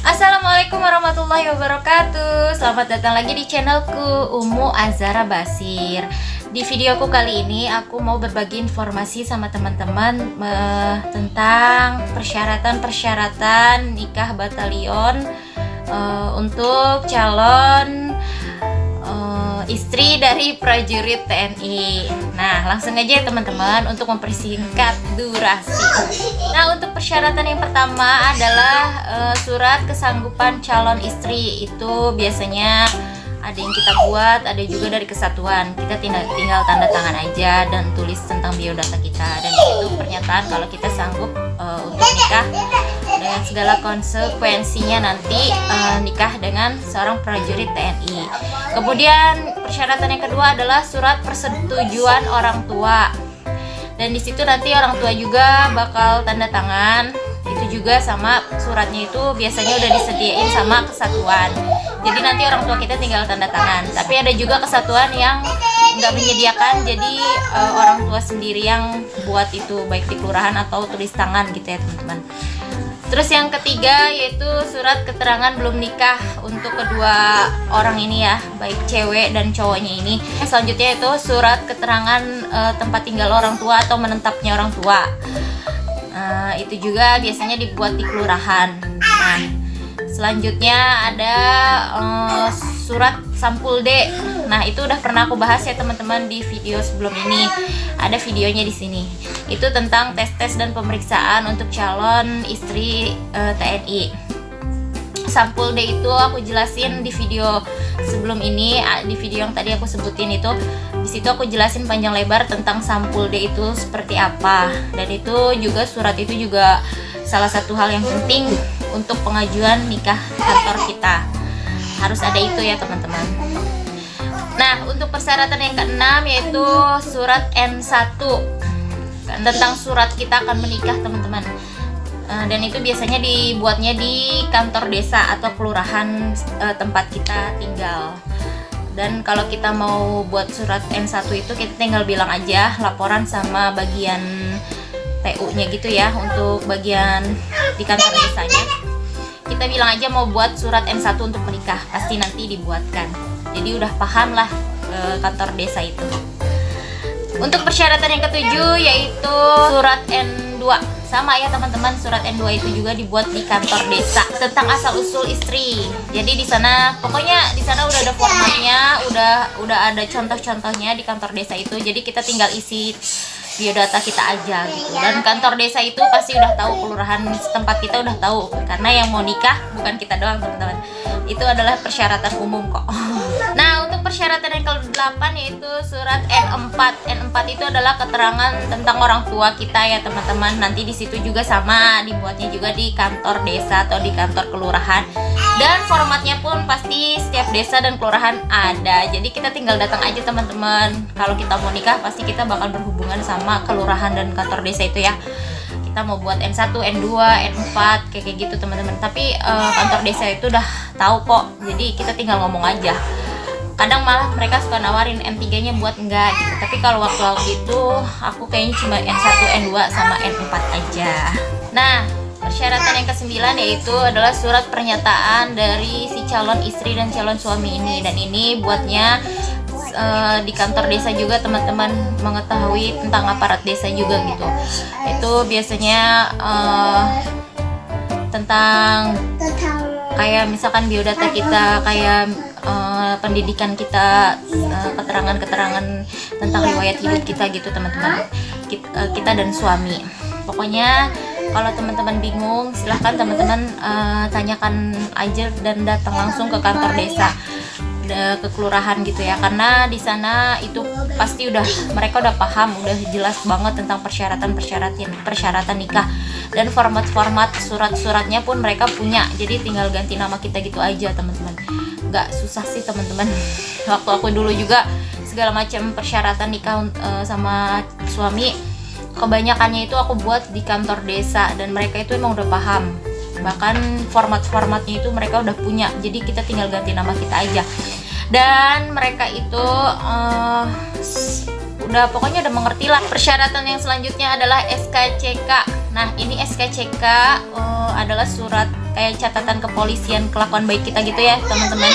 Assalamualaikum warahmatullahi wabarakatuh. Selamat datang lagi di channelku Umu Azara Basir. Di videoku kali ini aku mau berbagi informasi sama teman-teman tentang persyaratan nikah batalion untuk calon istri dari prajurit TNI. Nah, langsung aja ya teman-teman untuk mempersingkat durasi. Nah, untuk persyaratan yang pertama adalah surat kesanggupan calon istri. Itu biasanya ada yang kita buat, ada juga dari kesatuan. Kita tinggal tanda tangan aja dan tulis tentang biodata kita. Dan itu pernyataan kalau kita sanggup untuk nikah dengan segala konsekuensinya nanti nikah dengan seorang prajurit TNI. Kemudian persyaratan yang kedua adalah surat persetujuan orang tua. Dan di situ nanti orang tua juga bakal tanda tangan. Itu juga sama suratnya itu biasanya udah disediain sama kesatuan. Jadi nanti orang tua kita tinggal tanda tangan. Tapi ada juga kesatuan yang nggak menyediakan, jadi orang tua sendiri yang buat itu, baik di kelurahan atau tulis tangan gitu ya teman-teman. Terus yang ketiga yaitu surat keterangan belum nikah untuk kedua orang ini ya, baik cewek dan cowoknya ini. Selanjutnya itu surat keterangan tempat tinggal orang tua atau menetapnya orang tua. Itu juga biasanya dibuat di kelurahan. Nah, selanjutnya ada surat sampul D. Nah, itu udah pernah aku bahas ya teman-teman di video sebelum ini. Ada videonya di sini. Itu tentang tes dan pemeriksaan untuk calon istri TNI. Sampul D itu aku jelasin di video sebelum ini, di video yang tadi aku sebutin itu. Di situ aku jelasin panjang lebar tentang sampul D itu seperti apa. Dan itu juga surat itu juga salah satu hal yang penting untuk pengajuan nikah kantor kita. Harus ada itu ya teman-teman. Nah, untuk persyaratan yang keenam yaitu surat N1 tentang surat kita akan menikah teman-teman. Dan itu biasanya dibuatnya di kantor desa atau kelurahan tempat kita tinggal. Dan kalau kita mau buat surat N1 itu kita tinggal bilang aja laporan sama bagian TU-nya gitu ya, untuk bagian di kantor desanya. Kita bilang aja mau buat surat N1 untuk menikah, pasti nanti dibuatkan. Jadi udah paham lah kantor desa itu. Untuk persyaratan yang ketujuh yaitu surat N2. Sama ya teman-teman, surat N2 itu juga dibuat di kantor desa tentang asal usul istri. Jadi di sana pokoknya di sana udah ada formatnya, udah ada contoh-contohnya di kantor desa itu. Jadi kita tinggal isi biodata kita aja gitu. Dan kantor desa itu pasti udah tahu, kelurahan setempat kita udah tahu, karena yang mau nikah bukan kita doang teman-teman. Itu adalah persyaratan umum kok. Nah, untuk persyaratan yang ke-8 yaitu surat N4. N4 itu adalah keterangan tentang orang tua kita ya teman-teman. Nanti di situ juga sama, dibuatnya juga di kantor desa atau di kantor kelurahan. Dan formatnya pun pasti setiap desa dan kelurahan ada. Jadi kita tinggal datang aja teman-teman. Kalau kita mau nikah pasti kita bakal berhubungan sama kelurahan dan kantor desa itu ya. Kita mau buat N1, N2, N4 kayak gitu teman-teman. Tapi kantor desa itu udah tahu kok. Jadi kita tinggal ngomong aja. Kadang malah mereka suka nawarin N3-nya buat enggak gitu. Tapi kalau waktu itu aku kayaknya cuma N1, N2 sama N4 aja. Nah, persyaratan yang ke-9 yaitu adalah surat pernyataan dari si calon istri dan calon suami ini. Dan ini buatnya di kantor desa juga teman-teman, mengetahui tentang aparat desa juga gitu. Itu biasanya tentang kayak misalkan biodata kita, kayak pendidikan kita, keterangan-keterangan tentang riwayat hidup kita gitu teman-teman, kita dan suami. Pokoknya kalau teman-teman bingung silahkan teman-teman tanyakan aja dan datang langsung ke kantor desa, ke kelurahan gitu ya, karena di sana itu pasti mereka udah paham, udah jelas banget tentang persyaratan nikah, dan format surat-suratnya pun mereka punya. Jadi tinggal ganti nama kita gitu aja teman-teman, nggak susah sih teman-teman. Waktu aku dulu juga segala macam persyaratan nikah sama suami, kebanyakannya itu aku buat di kantor desa, dan mereka itu emang udah paham. Bahkan formatnya itu mereka udah punya, jadi kita tinggal ganti nama kita aja. Dan mereka itu pokoknya udah mengerti lah. Persyaratan yang selanjutnya adalah SKCK. Nah, ini SKCK adalah surat kayak catatan kepolisian kelakuan baik kita gitu ya teman-teman,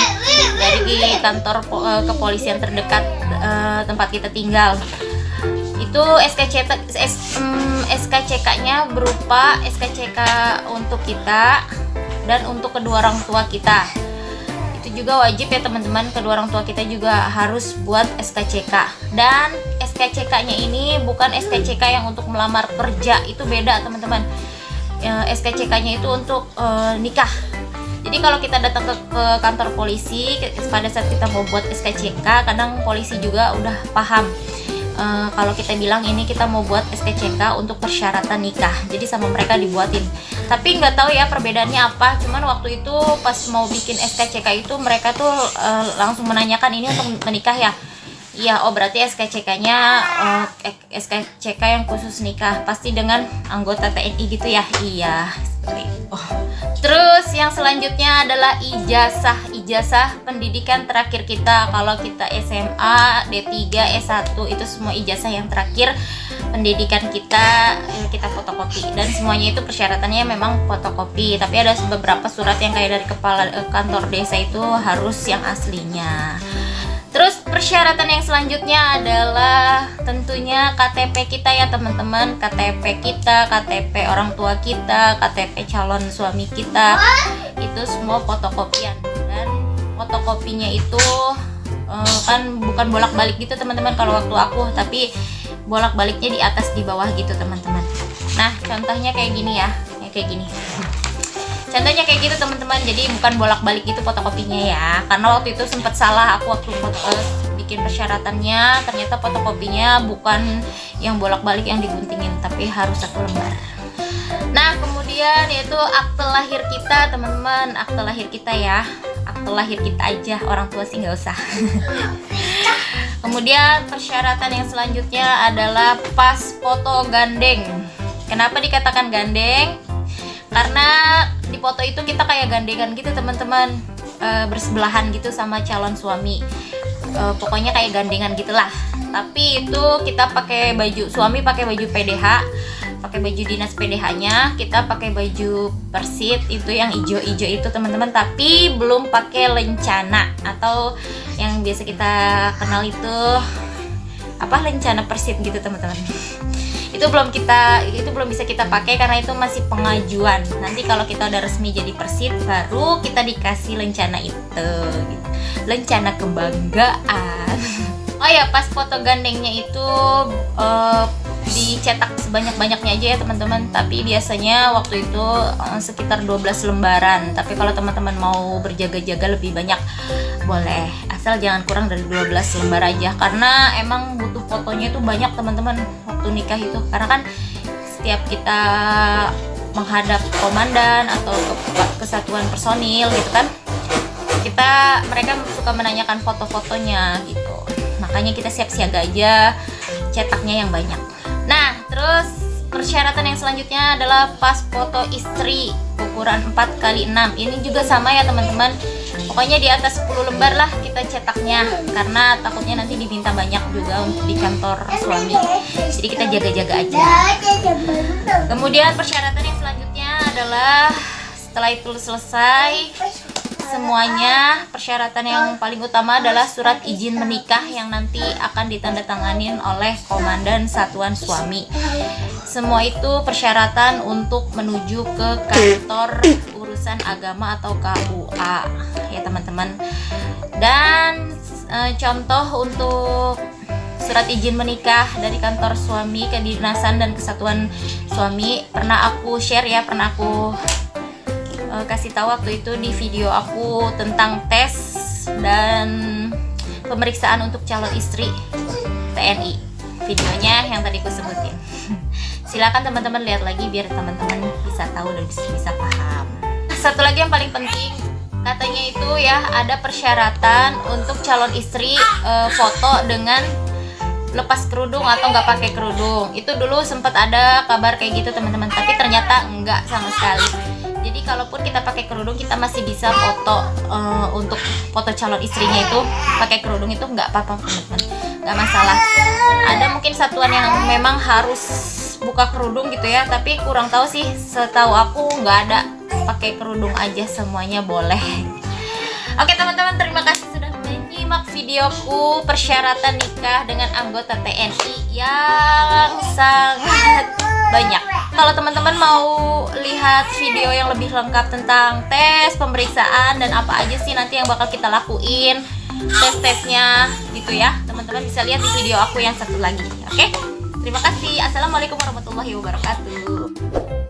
dari kantor kepolisian terdekat tempat kita tinggal. Itu SKCK-nya berupa SKCK untuk kita dan untuk kedua orang tua kita. Itu juga wajib ya teman-teman, kedua orang tua kita juga harus buat SKCK. Dan SKCK-nya ini bukan SKCK yang untuk melamar kerja, itu beda teman-teman. SKCK-nya itu untuk nikah. Jadi kalau kita datang ke kantor polisi pada saat kita mau buat SKCK, kadang polisi juga udah paham kalau kita bilang ini kita mau buat SKCK untuk persyaratan nikah, jadi sama mereka dibuatin. Tapi nggak tahu ya perbedaannya apa. Cuman waktu itu pas mau bikin SKCK itu mereka tuh langsung menanyakan ini untuk menikah ya. Iya, oh berarti SKCK-nya SKCK yang khusus nikah, pasti dengan anggota TNI gitu ya. Iya, seperti itu. Terus yang selanjutnya adalah ijazah pendidikan terakhir kita. Kalau kita SMA, D3, S1 itu semua ijazah yang terakhir pendidikan kita fotokopi, dan semuanya itu persyaratannya memang fotokopi. Tapi ada beberapa surat yang kayak dari kepala kantor desa itu harus yang aslinya. Terus persyaratan yang selanjutnya adalah tentunya KTP kita ya teman-teman. KTP kita, KTP orang tua kita, KTP calon suami kita, itu semua fotokopian. Dan fotokopinya itu kan bukan bolak-balik gitu teman-teman kalau waktu aku, tapi bolak-baliknya di atas di bawah gitu teman-teman. Nah contohnya kayak gini ya, kayak gini. Contohnya kayak gitu teman-teman, jadi bukan bolak-balik gitu fotokopinya ya, karena waktu itu sempat salah aku waktu bikin persyaratannya, ternyata fotokopinya bukan yang bolak-balik yang diguntingin, tapi harus satu lembar. Nah kemudian yaitu akte lahir kita teman-teman, akte lahir kita ya, akte lahir kita aja, orang tua sih nggak usah. Kemudian persyaratan yang selanjutnya adalah pas foto gandeng. Kenapa dikatakan gandeng? Karena di foto itu kita kayak gandengan gitu teman-teman, bersebelahan gitu sama calon suami, pokoknya kayak gandengan gitulah. Tapi itu kita pakai baju, suami pakai baju PDH, pakai baju dinas PDH-nya, kita pakai baju persit itu yang ijo-ijo itu teman-teman, tapi belum pakai lencana atau yang biasa kita kenal itu apa, lencana persit gitu teman-teman. Itu belum bisa kita pakai karena itu masih pengajuan. Nanti kalau kita udah resmi jadi persit baru kita dikasih lencana itu gitu. Lencana kebanggaan. Oh ya, pas foto gandengnya itu dicetak sebanyak-banyaknya aja ya teman-teman, tapi biasanya waktu itu sekitar 12 lembaran. Tapi kalau teman-teman mau berjaga-jaga lebih banyak boleh, asal jangan kurang dari 12 lembar aja, karena emang butuh fotonya itu banyak teman-teman waktu nikah itu. Karena kan setiap kita menghadap komandan atau kesatuan personil gitu kan, mereka suka menanyakan foto-fotonya gitu, makanya kita siap siaga aja cetaknya yang banyak. Nah terus persyaratan yang selanjutnya adalah pas foto istri ukuran 4x6. Ini juga sama ya teman-teman, pokoknya di atas 10 lembar lah kita cetaknya, karena takutnya nanti diminta banyak juga untuk di kantor suami, jadi kita jaga-jaga aja. Kemudian persyaratan yang selanjutnya adalah setelah itu selesai semuanya, persyaratan yang paling utama adalah surat izin menikah yang nanti akan ditandatanganin oleh komandan satuan suami. Semua itu persyaratan untuk menuju ke kantor urusan agama atau KUA ya teman-teman. Dan contoh untuk surat izin menikah dari kantor suami, kedinasan dan kesatuan suami pernah aku share ya, pernah aku kasih tahu waktu itu di video aku tentang tes dan pemeriksaan untuk calon istri TNI. Videonya yang tadi aku sebutin. Silakan teman-teman lihat lagi biar teman-teman bisa tahu dan bisa paham. Satu lagi yang paling penting, katanya itu ya ada persyaratan untuk calon istri foto dengan lepas kerudung atau nggak pakai kerudung. Itu dulu sempat ada kabar kayak gitu teman-teman, tapi ternyata enggak sama sekali. Jadi kalaupun kita pakai kerudung kita masih bisa foto, untuk foto calon istrinya itu pakai kerudung itu nggak apa-apa teman-teman, nggak masalah. Ada mungkin satuan yang memang harus buka kerudung gitu ya, tapi kurang tahu sih, setahu aku nggak ada pakai kerudung aja semuanya boleh. Oke teman-teman, terima kasih sudah menyimak videoku persyaratan nikah dengan anggota TNI yang sangat banyak. Kalau teman-teman mau lihat video yang lebih lengkap tentang tes, pemeriksaan, dan apa aja sih nanti yang bakal kita lakuin, tes-tesnya gitu ya, teman-teman bisa lihat di video aku yang satu lagi. Oke? Terima kasih. Assalamualaikum warahmatullahi wabarakatuh.